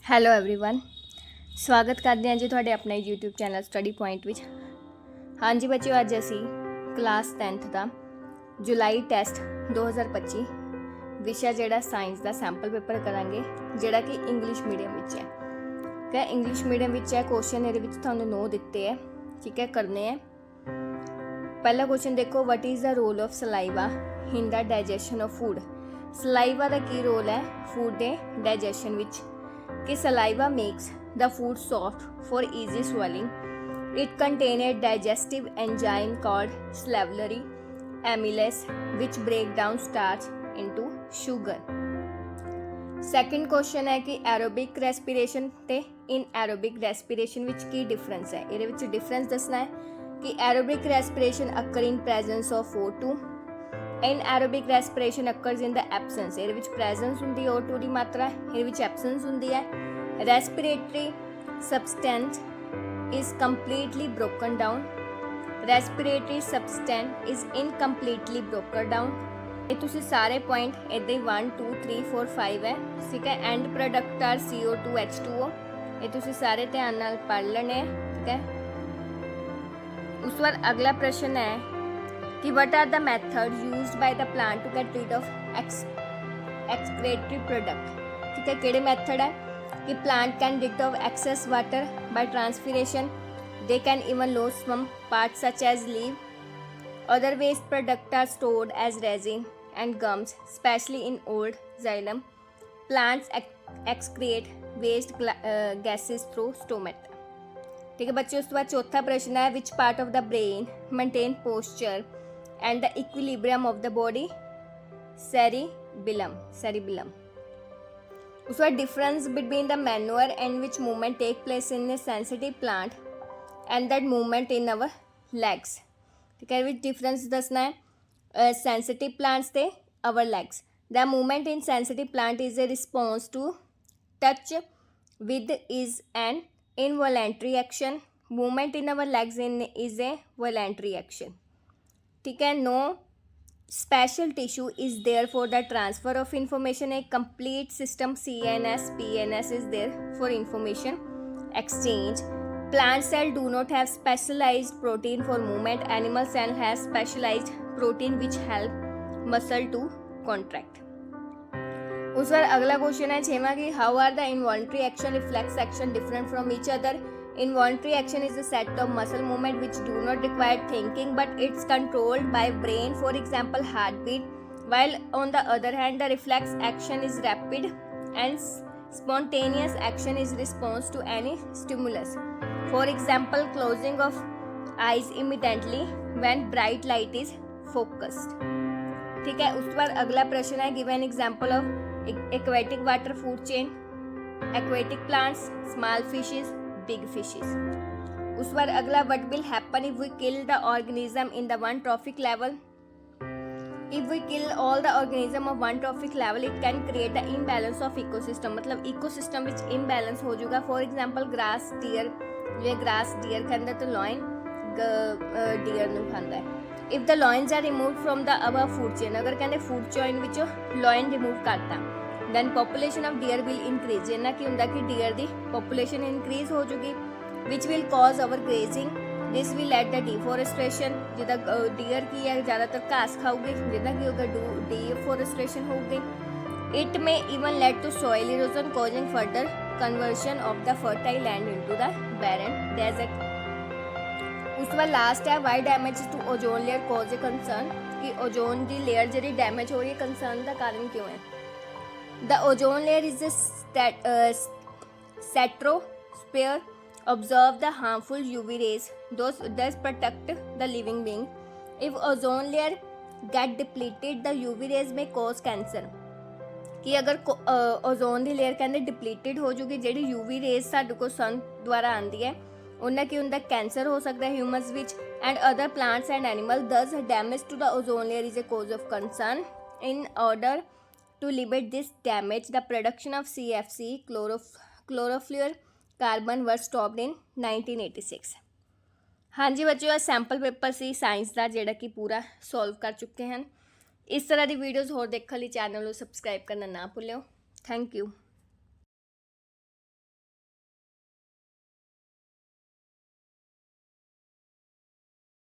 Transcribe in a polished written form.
Hello everyone स्वागत करते हैं जी थोड़े अपने YouTube channel study point which. हाँ जी बच्चों, अज असी क्लास 10th का जुलाई टेस्ट 2025 विषय जोड़ा साइंस का सैंपल पेपर करांगे, जोड़ा कि इंग्लिश मीडियम विच है। क्या इंग्लिश मीडियम विच है, क्वेश्चन ये थानू 9 दिते है, ठीक है, करने हैं। पहला क्वेश्चन देखो, what is the role of saliva in the digestion of food. Saliva का की रोल है फूड के डाइजेशन विच कि saliva makes the food soft for easy swallowing। It contain a digestive enzyme called salivary amylase which break down starch into sugar. Second question है कि aerobic respiration ते इन aerobic respiration विच की difference है। ये विच difference दसना है कि aerobic respiration occur in presence of O2 in aerobic respiration occurs in the absence. ये प्रेजेंस होंगी O2 की मात्रा, ये एबसेंस होंगी है। Respiratory substance is completely broken down, respiratory substance is incompletely broken down. ये तुसी सारे पॉइंट इदा ही 1 2 3 4 5 है, ठीक है। And product are CO2 H2O, ये तुसी सारे ध्यान नाल पढ़ लेने, ठीक है। उस बाद अगला प्रश्न है कि what are the methods used by the plant to get rid of excretory product, ठीक है। केड़े मेथड है कि plant can rid of excess water by transpiration, they can even lose some parts such as leaf, other waste products are stored as resin and gums, especially in old xylem, plants excrete waste gases through stomata, ठीक है बच्चों। उसके बाद चौथा प्रश्न है which part of the brain maintain posture and the equilibrium of the body, cerebellum। उसके बाद difference between the manner and which movement take place in a sensitive plant and that movement in our legs, ठीक है। which difference दसना है sensitive plants ते our legs। the movement in sensitive plant is a response to touch with is an involuntary action, movement in our legs is a voluntary action, ठीक है। No special tissue is there for the transfer of information. A complete system CNS PNS is there for information exchange. Plant cell do not have specialised protein for movement, animal cell have specialised protein which help muscle to contract. उस पर अगला question है 6वां कि how are the involuntary action reflex action different from each other. Involuntary action is a set of muscle movement which do not require thinking but it's controlled by brain, for example heartbeat, while on the other hand the reflex action is rapid and spontaneous action is response to any stimulus, for example closing of eyes immediately when bright light is focused, ठीक है। उसके बाद अगला प्रश्न है give an example of aquatic water food chain, aquatic plants, small fishes, big fishes। उस बार अगला what will happen if we kill the organism in the one trophic level। if we kill all the organism of one trophic level it can create the imbalance of ecosystem, मतलब ecosystem विच imbalance हो जाएगा। for example grass deer, जो grass deer खांदा तो lion deer नूं खांदा है। if the lions are removed from the above food chain, अगर कहंदे food chain विचों lion remove करता then population of deer will increase, जिन्ना की हुंदा कि deer दी population increase हो जूगी which will cause our grazing, this will lead the deforestation, जिदा deer की है ज़्यादातर घास खाऊगी जिदा की होगा deforestation होगी। it may even lead to soil erosion causing further conversion of the fertile land into the barren desert। उसके बाद लास्ट है why damage to ozone layer cause a concern, कि ओजोन की लेयर जी डैमेज हो रही है concern का कारण क्यों है। The ozone layer is a stratosphere observe the harmful UV rays, those does protect the living being। if ozone layer get depleted the UV rays may cause cancer, कि अगर ozone की लेयर कहते depleted हो जूगी जी UV raise साडे को सन द्वारा आती है उन्हें की होंगे कैंसर हो सकता है humans which and other plants and animal. This damage to the ozone layer is a cause of concern. In order to limit this damage the production of CFC chlorofluorocarbon was stopped in 1986। हाँ जी बच्चों, यह sample paper C science का जोड़ा कि पूरा solve कर चुके हैं। इस तरह की वीडियोज़ होर देखने लिए चैनल को सबसक्राइब करना ना भूलियो। Thank you.